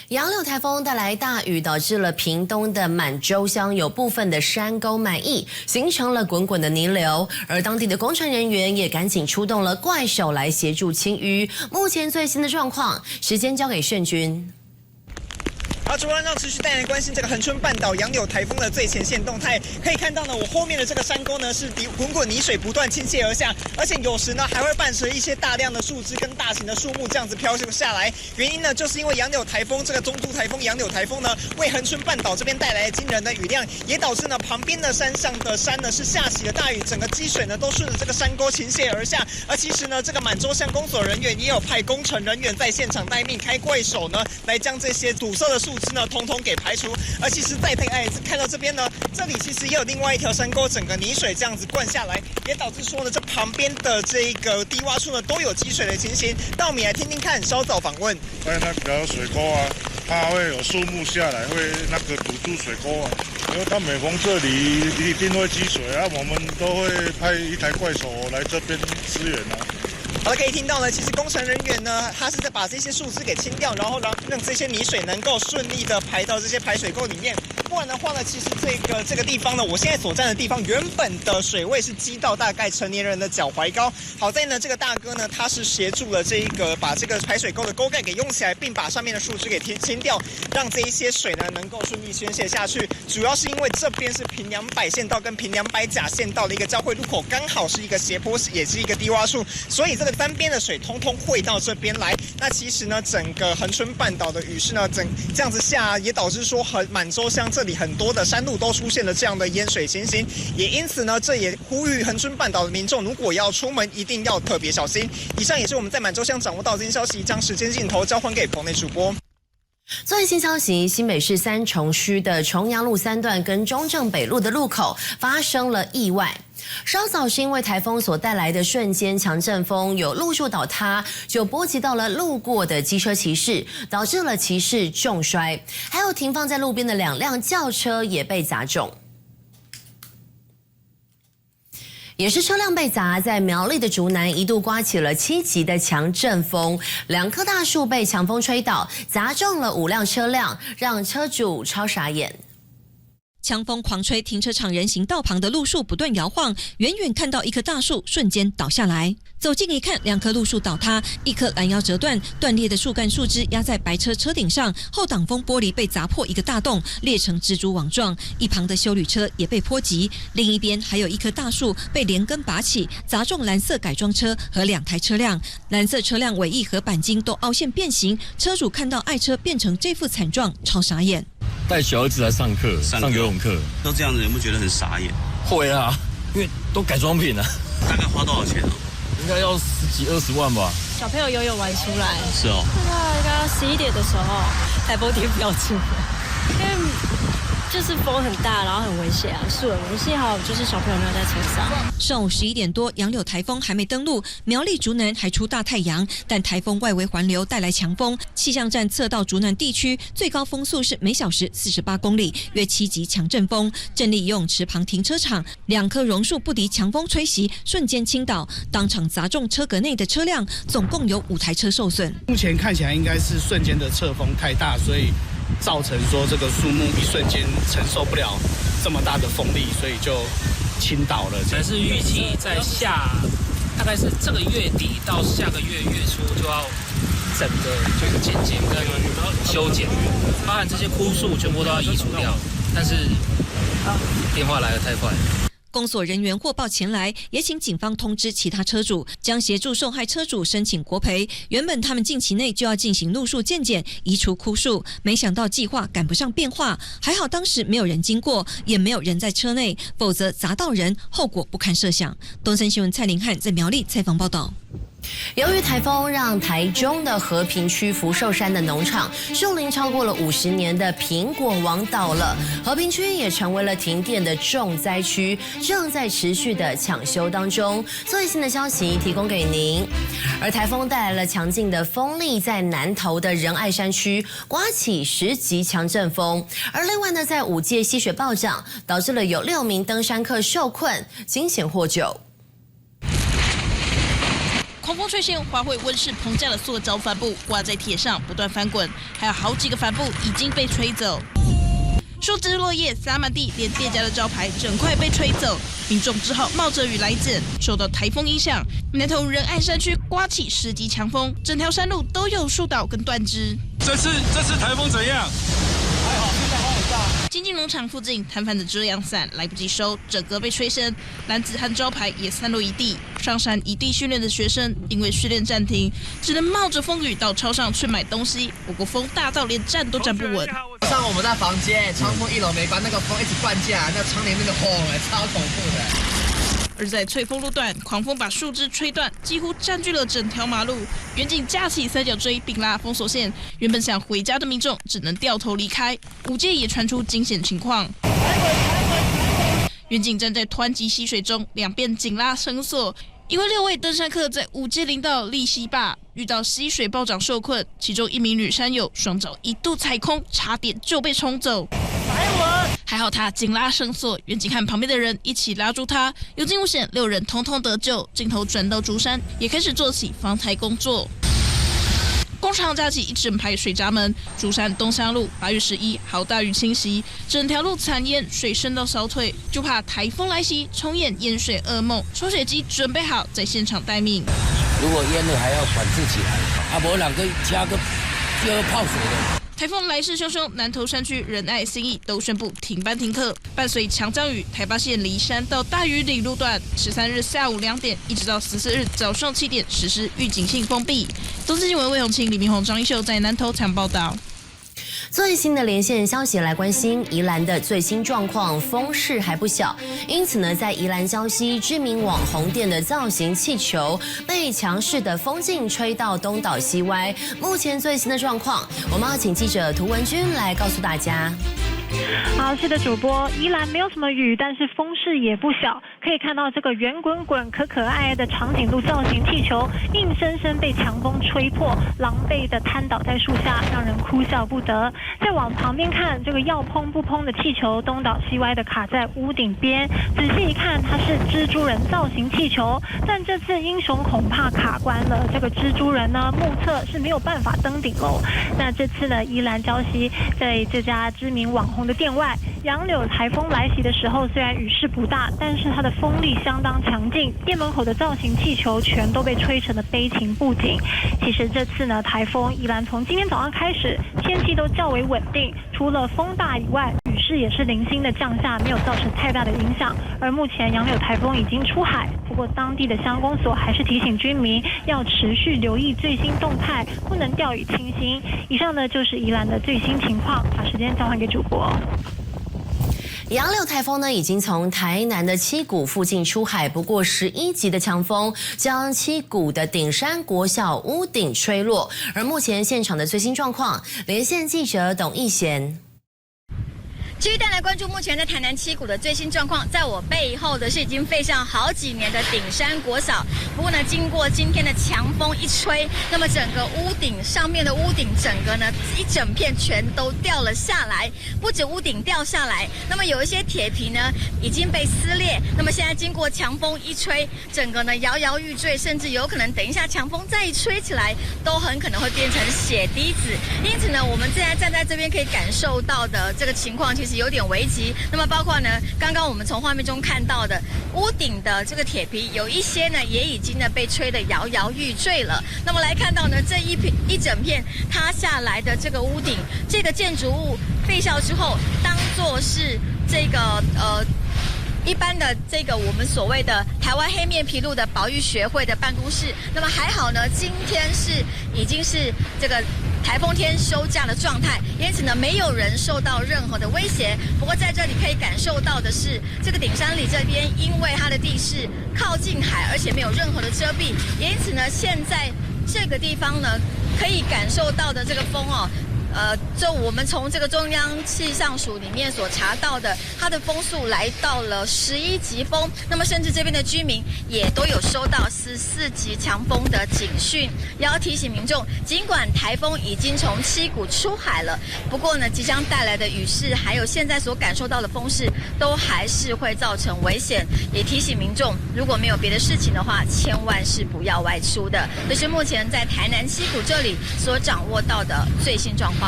杨柳台风带来大雨，导致了屏东的满洲乡有部分的山沟满溢，形成了滚滚的泥流。而当地的工程人员也赶紧出动了怪手来协助清淤。目前最新的状况，时间交给盛君。 好，主要让持续带来关心这个恒春半岛杨柳台风的最前线动态。可以看到呢，我后面的这个山沟呢是滚滚泥水不断倾泻而下，而且有时呢还会伴随一些大量的树枝跟大型的树木这样子飘下来。原因呢，就是因为杨柳台风这个中度台风杨柳台风呢，为恒春半岛这边带来惊人的雨量，也导致呢旁边的山上的山呢是下起了大雨，整个积水呢都顺着这个山沟倾泻而下。而其实呢，这个满洲乡公所人员也有派工程人员在现场待命，开怪手呢来将这些堵塞的树枝呢，统统给排除。而其实，在看到这边呢，这里其实也有另外一条山沟，整个泥水这样子灌下来，也导致说呢，这旁边的这个低洼处呢都有积水的情形。那我们来听听看，稍早访问。在那条水沟啊，它会有树木下来，会那个堵住水沟啊。因为它每逢这里一定会积水啊，我们都会派一台怪手来这边支援啊。 好了，可以听到呢，其实工程人员呢，他是在把这些树枝给清掉，然后让这些泥水能够顺利的排到这些排水沟里面。不然的话呢，其实这个地方呢，我现在所站的地方，原本的水位是积到大概成年人的脚踝高。好在呢，这个大哥呢，他是协助了把这个排水沟的沟盖给用起来，并把上面的树枝给清掉，让这一些水呢能够顺利宣泄下去。主要是因为这边是平凉百线道跟平凉百甲线道的一个交汇路口，刚好是一个斜坡，也是一个低洼处，所以这个单边的水通通汇到这边来。那其实呢，整个恒春半岛的雨势呢，这样子下，也导致说满洲乡这里很多的山路都出现了这样的淹水情形。也因此呢，这也呼吁恒春半岛的民众，如果要出门，一定要特别小心。以上也是我们在满洲乡掌握到的新消息，将时间镜头交还给棚内主播。 最新消息，新北市三重区的重阳路3段跟中正北路的路口发生了意外。稍早是因为台风所带来的瞬间强阵风，有路树倒塌，就波及到了路过的机车骑士，导致了骑士重摔，还有停放在路边的2辆轿车也被砸中。 也是车辆被砸，在苗栗的竹南一度刮起了7级的强阵风，2棵大树被强风吹倒，砸中了5辆车辆，让车主超傻眼。 强风狂吹，停车场人行道旁的路树不断摇晃，远远看到一棵大树瞬间倒下来。走近一看，2棵路树倒塌，一棵拦腰折断，断裂的树干树枝压在白车车顶上，后挡风玻璃被砸破一个大洞，裂成蜘蛛网状。一旁的休旅车也被波及，另一边还有一棵大树被连根拔起，砸中蓝色改装车和2台车辆。蓝色车辆尾翼和钣金都凹陷变形，车主看到爱车变成这副惨状，超傻眼。 带小儿子来上课，上游泳课，都这样子，有没有觉得很傻眼？会啊，因为都改装品啊。大概花多少钱啊？应该要10几20万吧。小朋友游泳玩出来，是哦。大概11点的时候，台风天不要出门，因为就是风很大，然后很危险啊，树很危险。幸好就是小朋友没有在车上。上午11点多，杨柳台风还没登陆，苗栗竹南还出大太阳，但台风外围环流带来强风。气象站测到竹南地区最高风速是每小时48公里，约7级强阵风。镇立游泳池旁停车场2棵榕树不敌强风吹袭，瞬间倾倒，当场砸中车格内的车辆，总共有5台车受损。目前看起来应该是瞬间的侧风太大，所以 造成说这个树木一瞬间承受不了这么大的风力，所以就倾倒了。但是预计在大概是这个月底到下个月月初就要整个就是剪剪跟修剪，包含这些枯树全部都要移除掉。但是电话来得太快。 公所人员获报前来，也请警方通知其他车主，将协助受害车主申请国赔。原本他们近期内就要进行路树健检，移除枯树，没想到计划赶不上变化。还好当时没有人经过，也没有人在车内，否则砸到人，后果不堪设想。东森新闻蔡玲汉在苗栗采访报道。 由于台风让台中的和平区福寿山的农场树龄超过了50年的苹果王倒了，和平区也成为了停电的重灾区，正在持续的抢修当中。最新的消息提供给您。而台风带来了强劲的风力，在南投的仁爱山区刮起10级强阵风，而另外呢，在5界溪水暴涨，导致了有6名登山客受困，惊险获救。狂风吹先，花卉温室棚架的塑胶帆布挂在铁上不断翻滚，还有好几个帆布已经被吹走。树枝落叶洒满地，连店家的招牌整块被吹走，民众只好冒着雨来捡。受到台风影响，南投仁爱山区刮起10级强风，整条山路都有树倒跟断枝。这次台风怎样？还好，现在风很大。经济农场附近摊贩的遮阳伞来不及收，整个被吹升，篮子和招牌也散落一地。上山异地训练的学生因为训练暂停，只能冒着风雨到超商去买东西。不过风大到连站都站不稳。上我们在房间，窗户1楼没关，那个风一直灌进来，那窗帘那个轰，超恐怖的。而在翠峰路段，狂风把树枝吹断，几乎占据了整条马路。远警架起三角锥并拉封锁线，原本想回家的民众只能掉头离开。5街也传出惊险情况。远警站在湍急溪水中，两边紧拉绳索。因为6位登山客在5街林道立溪坝遇到溪水暴涨受困，其中1名女山友双脚一度踩空，差点就被冲走。还好他紧拉绳索，远警和旁边的人一起拉住他，有惊无险，6人通通得救。镜头转到竹山，也开始做起防台工作。工厂架起一整排水闸门，竹山东乡路8月11好大雨侵袭，整条路惨淹，水深到小腿，就怕台风来袭重演淹水噩梦。抽水机准备好，在现场待命。如果淹了还要管制起来，不然加个就要泡水的。台风来势汹汹，南投山区仁爱、信义都宣布停班停课。伴随强降雨，台八线梨山到大屿岭路段13日下午2点一直到14日早上7点实施预警性封闭。东森新闻魏宏清、李明宏、张一秀在南投采访报道。最新的连线消息来关心宜兰的最新状况，风势还不小，因此呢，在宜兰礁溪知名网红店的造型气球被强势的风劲吹到东倒西歪。目前最新的状况，我们要请记者涂文君来告诉大家。好，是的，主播，宜兰没有什么雨，但是风势也不小。可以看到这个圆滚滚、可可爱爱的长颈鹿造型气球，硬生生被强风吹破，狼狈的瘫倒在树下，让人哭笑不得。再往旁边看，这个要蓬不蓬的气球东倒西歪的卡在屋顶边，仔细一看，它是蜘蛛人造型气球，但这次英雄恐怕卡关了。这个蜘蛛人呢，目测是没有办法登顶喽。那这次呢，宜兰礁溪在这家知名网红的店外，杨柳台风来袭的时候，虽然雨势不大，但是它的风力相当强劲，店门口的造型气球全都被吹成了悲情布景。其实这次呢，台风宜兰从今天早上开始，天气都较为稳定，除了风大以外，雨势也是零星的降下，没有造成太大的影响。而目前杨柳台风已经出海，不过当地的乡公所还是提醒居民要持续留意最新动态，不能掉以轻心。以上呢就是宜兰的最新情况，把时间交还给主播。杨柳台风呢，已经从台南的七股附近出海，不过11级的强风将七股的顶山国小屋顶吹落。而目前现场的最新状况，连线记者董义贤。继续带来关注目前在台南七股的最新状况，在我背后的是已经废上好几年的顶山国小。不过呢，经过今天的强风一吹，那么整个屋顶上面的屋顶整个呢一整片全都掉了下来。不止屋顶掉下来，那么有一些铁皮呢已经被撕裂。那么现在经过强风一吹，整个呢摇摇欲坠，甚至有可能等一下强风再一吹起来，都很可能会变成血滴子。因此呢，我们现在站在这边可以感受到的这个情况，其实有点危急。那么包括呢，刚刚我们从画面中看到的屋顶的这个铁皮，有一些呢也已经呢被吹得摇摇欲坠了。那么来看到呢，这一整片塌下来的这个屋顶，这个建筑物废校之后，当作是这个一般的这个我们所谓的台湾黑面琵鹭的保育学会的办公室。那么还好呢，今天已经是这个台风天休假的状态，因此呢没有人受到任何的威胁。不过在这里可以感受到的是，这个顶山里这边因为它的地势靠近海，而且没有任何的遮蔽，因此呢现在这个地方呢可以感受到的这个风就我们从这个中央气象署里面所查到的，它的风速来到了11级风，那么甚至这边的居民也都有收到14级强风的警讯，也要提醒民众，尽管台风已经从七股出海了，不过呢，即将带来的雨势还有现在所感受到的风势，都还是会造成危险，也提醒民众，如果没有别的事情的话，千万是不要外出的。这是目前在台南七股这里所掌握到的最新状况。